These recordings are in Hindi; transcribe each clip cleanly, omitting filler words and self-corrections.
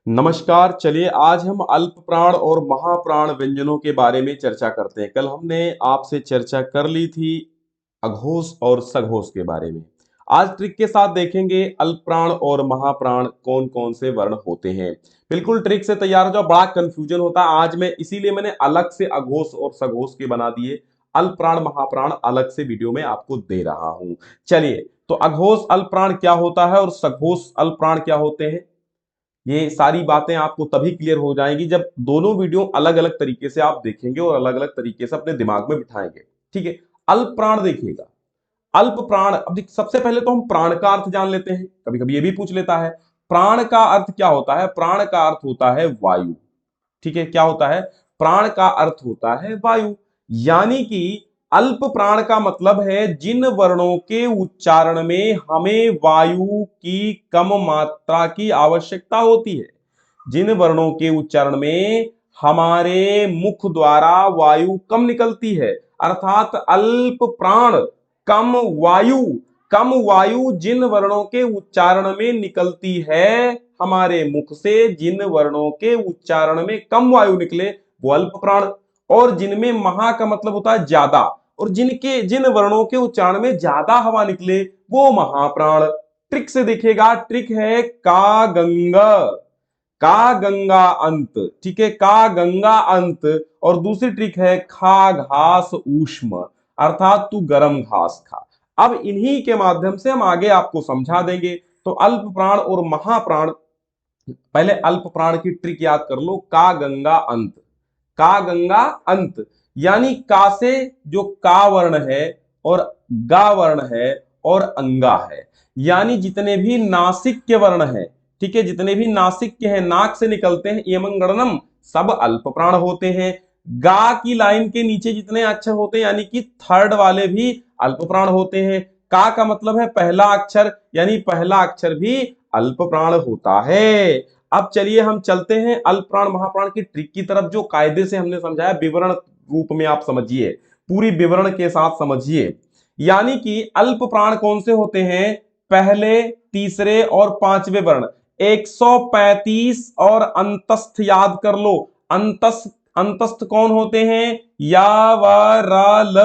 नमस्कार। चलिए आज हम अल्प प्राण और महाप्राण व्यंजनों के बारे में चर्चा करते हैं। कल हमने आपसे चर्चा कर ली थी अघोष और सघोष के बारे में। आज ट्रिक के साथ देखेंगे अल्प प्राण और महाप्राण कौन कौन से वर्ण होते हैं। बिल्कुल ट्रिक से तैयार हो जाओ, बड़ा कंफ्यूजन होता है आज में, इसीलिए मैंने अलग से अघोष और सघोष के बना दिए। अल्प प्राण महाप्राण अलग से वीडियो में आपको दे रहा हूं। चलिए तो अघोष अल्प प्राण क्या होता है और सघोष अल्प प्राण क्या होते हैं, ये सारी बातें आपको तभी क्लियर हो जाएंगी जब दोनों वीडियो अलग अलग तरीके से आप देखेंगे और अलग अलग तरीके से अपने दिमाग में बिठाएंगे। ठीक है, अल्प प्राण देखिएगा। अल्प प्राण, अब सबसे पहले तो हम प्राण का अर्थ जान लेते हैं, कभी कभी ये भी पूछ लेता है प्राण का अर्थ क्या होता है। प्राण का अर्थ होता है वायु। ठीक है, क्या होता है? प्राण का अर्थ होता है वायु। यानी कि अल्प प्राण का मतलब है जिन वर्णों के उच्चारण में हमें वायु की कम मात्रा की आवश्यकता होती है। जिन वर्णों के उच्चारण में हमारे मुख द्वारा वायु कम निकलती है, अर्थात अल्प प्राण। कम वायु, कम वायु जिन वर्णों के उच्चारण में निकलती है हमारे मुख से, जिन वर्णों के उच्चारण में कम वायु निकले वो अल्प प्राण। और जिनमें महा का मतलब होता है ज्यादा, और जिन वर्णों के उच्चारण में ज्यादा हवा निकले वो महाप्राण। ट्रिक से देखिएगा, ट्रिक है का गंगा, का गंगा अंत। ठीक है, का गंगा अंत। और दूसरी ट्रिक है खा घास ऊष्म, अर्थात तू गरम घास खा। अब इन्हीं के माध्यम से हम आगे आपको समझा देंगे। तो अल्प प्राण और महाप्राण, पहले अल्प प्राण की ट्रिक याद कर लो, का गंगा अंत। का गंगा अंत यानी का से जो का वर्ण है और गा वर्ण है और अंगा है, यानी जितने भी नासिक के वर्ण हैं, ठीक है, जितने भी नासिक के हैं, नाक से निकलते हैं, यमं गणनम, सब अल्प प्राण होते हैं। गा की लाइन के नीचे जितने अक्षर होते हैं यानी कि थर्ड वाले भी अल्प प्राण होते हैं। का मतलब है पहला अक्षर, यानी पहला अक्षर भी अल्प प्राण होता है। अब चलिए हम चलते हैं अल्प प्राण महाप्राण की ट्रिक की तरफ, जो कायदे से हमने समझाया विवरण रूप में आप समझिए, पूरी विवरण के साथ समझिए। यानी कि अल्प प्राण कौन से होते हैं? पहले, तीसरे और पांचवे वर्ण। 135 और अंतस्थ याद कर लो। अंतस्थ, अंतस्थ कौन होते हैं? या व रा ल।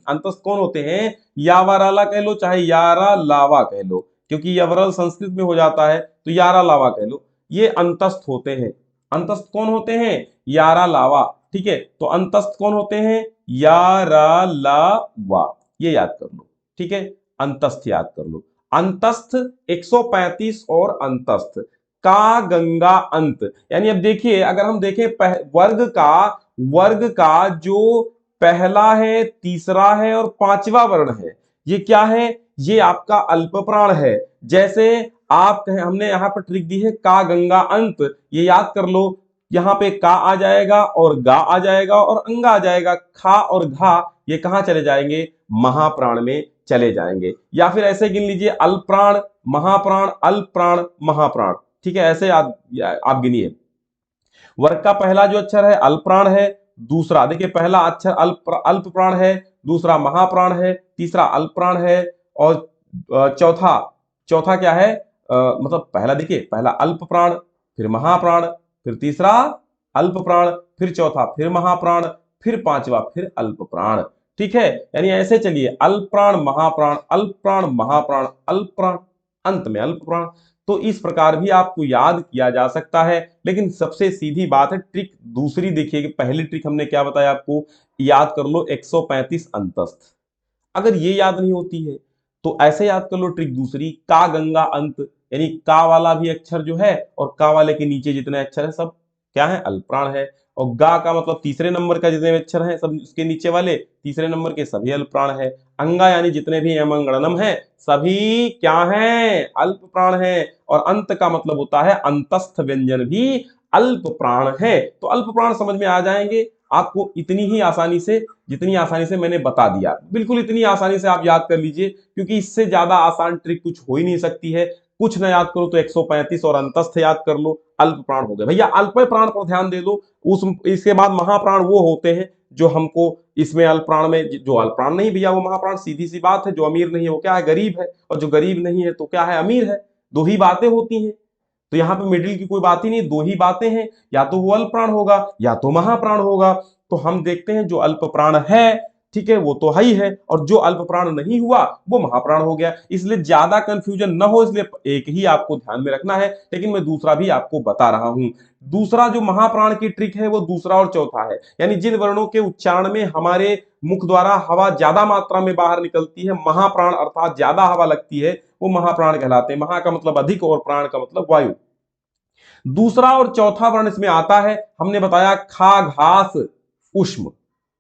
अंतस्थ कौन होते हैं? या व रा ला कह लो, चाहे यारा लावा कह लो, क्योंकि यवरल संस्कृत में हो जाता है तो यारा लावा कह लो। ये अंतस्थ होते हैं। अंतस्थ कौन होते हैं? यारा लावा। ठीक है, तो अंतस्थ कौन होते हैं? यारा लावा, ये याद कर लो। ठीक है, अंतस्थ याद कर लो। अंतस्थ 135 और अंतस्थ का गंगा अंत। यानी अब देखिए, अगर हम देखें वर्ग का जो पहला है, तीसरा है और पांचवा वर्ण है, ये क्या है? ये आपका अल्प प्राण है। जैसे आप कहें, हमने यहां पर ट्रिक दी है का गंगा अंत, ये याद कर लो। यहां पे का आ जाएगा और गा आ जाएगा और अंगा आ जाएगा। खा और घा ये कहां चले जाएंगे? महाप्राण में चले जाएंगे। या फिर ऐसे गिन लीजिए, अल्प प्राण, महाप्राण, अल्प प्राण, महाप्राण। ठीक है, ऐसे याद आप गिनिए। वर्ग का पहला जो अक्षर है अल्प प्राण है, दूसरा देखिए पहला अक्षर अल्प प्राण है, दूसरा महाप्राण है, तीसरा अल्प प्राण है, और चौथा, चौथा क्या है? मतलब पहला देखिए, पहला अल्प प्राण, फिर महाप्राण, फिर तीसरा अल्प प्राण, फिर चौथा फिर महाप्राण, फिर पांचवा फिर अल्प प्राण। ठीक है, यानी ऐसे चलिए, अल्प प्राण महाप्राण, अल्प प्राण महाप्राण, अल्प प्राण, अंत में अल्प प्राण। तो इस प्रकार भी आपको याद किया जा सकता है। लेकिन सबसे सीधी बात है, ट्रिक दूसरी देखिए। पहली ट्रिक हमने क्या बताया आपको? याद कर लो 135 अंतस्थ। अगर ये याद नहीं होती है तो ऐसे याद कर लो ट्रिक दूसरी, का गंगा अंत, यानी का वाला भी अक्षर जो है और का वाले के नीचे जितने अक्षर है सब क्या है? अल्पप्राण है। और गा का मतलब तीसरे नंबर का जितने अक्षर हैं सब उसके नीचे वाले तीसरे नंबर के सभी अल्पप्राण है। अंगा यानी जितने भी यमंगणनम है सभी क्या है? अल्प प्राण है। और अंत का मतलब होता है अंतस्थ व्यंजन भी अल्प प्राण है। तो अल्प प्राण समझ में आ जाएंगे आपको इतनी ही आसानी से, जितनी आसानी से मैंने बता दिया। बिल्कुल इतनी आसानी से आप याद कर लीजिए, क्योंकि इससे ज्यादा आसान ट्रिक कुछ हो ही नहीं सकती है। कुछ ना याद करो तो 135 और अंतस्थ याद कर लो, अल्प प्राण हो गए। भैया अल्प प्राण पर ध्यान दे दो। उस इसके बाद महाप्राण वो होते हैं जो हमको इसमें अल्प प्राण में, जो अल्प प्राण नहीं भैया वो महाप्राण, सीधी सी बात है। जो अमीर नहीं है वो क्या है? गरीब है। और जो गरीब नहीं है तो क्या है? अमीर है। दो ही बातें होती हैं। तो यहाँ पे मिडिल की कोई बात ही नहीं, दो ही बातें हैं, या तो वो अल्प प्राण होगा या तो महाप्राण होगा। तो हम देखते हैं जो अल्प प्राण है, ठीक है, वो तो है ही है, और जो अल्प प्राण नहीं हुआ वो महाप्राण हो गया। इसलिए ज्यादा कंफ्यूजन ना हो, इसलिए एक ही आपको ध्यान में रखना है, लेकिन मैं दूसरा भी आपको बता रहा हूं। दूसरा जो महाप्राण की ट्रिक है वो दूसरा और चौथा है, यानी जिन वर्णों के उच्चारण में हमारे मुख द्वारा हवा ज्यादा मात्रा में बाहर निकलती है, महाप्राण अर्थात ज्यादा हवा लगती है, वो महाप्राण कहलाते हैं। महा का मतलब अधिक और प्राण का मतलब वायु। दूसरा और चौथा वर्ण इसमें आता है, हमने बताया खा घास उष्म।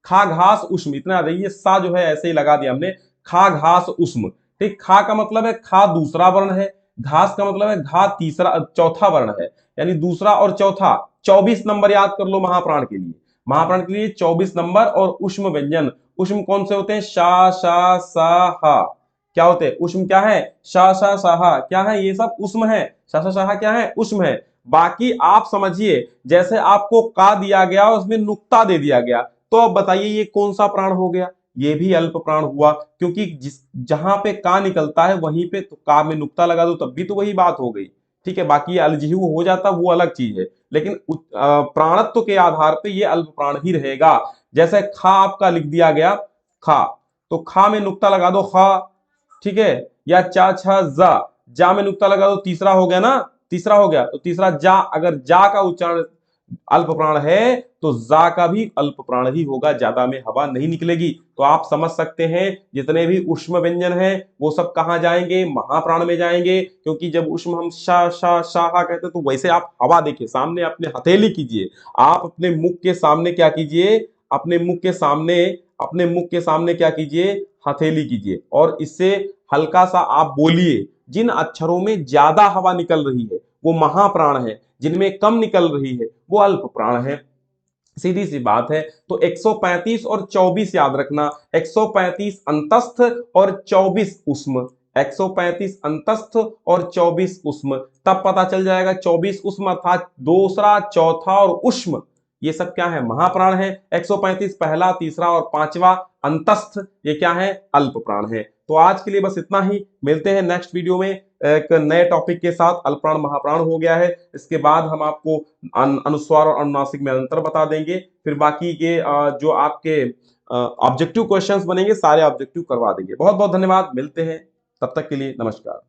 खा घास उष्म, इतना याद है, ये सा जो है ऐसे ही लगा दिया हमने, खा घास उष्म। ठीक, खा का मतलब है खा दूसरा वर्ण है, घास का मतलब है घा तीसरा चौथा वर्ण है, यानी दूसरा और चौथा। 24 नंबर याद कर लो महाप्राण के लिए, महाप्राण के लिए 24 नंबर। और उष्म व्यंजन, उष्म कौन से होते हैं? शा शा सा हा। क्या होते हैं उष्म? क्या है? शा शा साहा क्या है? ये सब उष्म है। शा शा साहा क्या है? उष्म है। बाकी आप समझिए, जैसे आपको का दिया गया उसमें नुक्ता दे दिया गया, तो अब बताइए ये कौन सा प्राण हो गया? ये भी अल्प प्राण हुआ, क्योंकि जिस जहां पे का निकलता है वहीं पे तो का में नुक्ता लगा दो तब भी तो वही बात हो गई। ठीक है, बाकी ये अलजिहु हो जाता वो अलग चीज है, लेकिन प्राणत्व के आधार पे ये अल्प प्राण ही रहेगा। जैसे खा आपका लिख दिया गया खा, तो खा में नुक्ता लगा दो खा, ठीक है, या चा छा जा, जा में नुक्ता लगा दो, तीसरा हो गया ना, तीसरा हो गया। तो तीसरा जा, अगर जा का उच्चारण अल्प प्राण है तो जा का भी अल्प प्राण ही होगा, ज्यादा में हवा नहीं निकलेगी। तो आप समझ सकते हैं जितने भी उष्म व्यंजन हैं वो सब कहां जाएंगे? महाप्राण में जाएंगे, क्योंकि जब उष्म हम शा शा शाहा कहते हैं तो वैसे आप हवा देखिए सामने, अपने हथेली कीजिए, आप अपने मुख के सामने क्या कीजिए, अपने मुख के सामने, अपने मुख के सामने क्या कीजिए? हथेली कीजिए, और इससे हल्का सा आप बोलिए। जिन अक्षरों में ज्यादा हवा निकल रही है वो महाप्राण है, जिनमें कम निकल रही है वो अल्प प्राण है। सीधी सी बात है। तो 135 और 24 याद रखना, 135 अंतस्थ और 24 उष्म, 135 अंतस्थ और 24 उष्म, तब पता चल जाएगा 24 उष्म अर्थात दूसरा, चौथा और उष्म, ये सब क्या है? महाप्राण है। 135 पहला, तीसरा और पांचवा अंतस्थ, ये क्या है? अल्प प्राण है। तो आज के लिए बस इतना ही, मिलते हैं नेक्स्ट वीडियो में एक नए टॉपिक के साथ। अल्पप्राण महाप्राण हो गया है, इसके बाद हम आपको अनुस्वार और अनुनासिक में अंतर बता देंगे, फिर बाकी के जो आपके ऑब्जेक्टिव क्वेश्चंस बनेंगे सारे ऑब्जेक्टिव करवा देंगे। बहुत बहुत धन्यवाद, मिलते हैं, तब तक के लिए नमस्कार।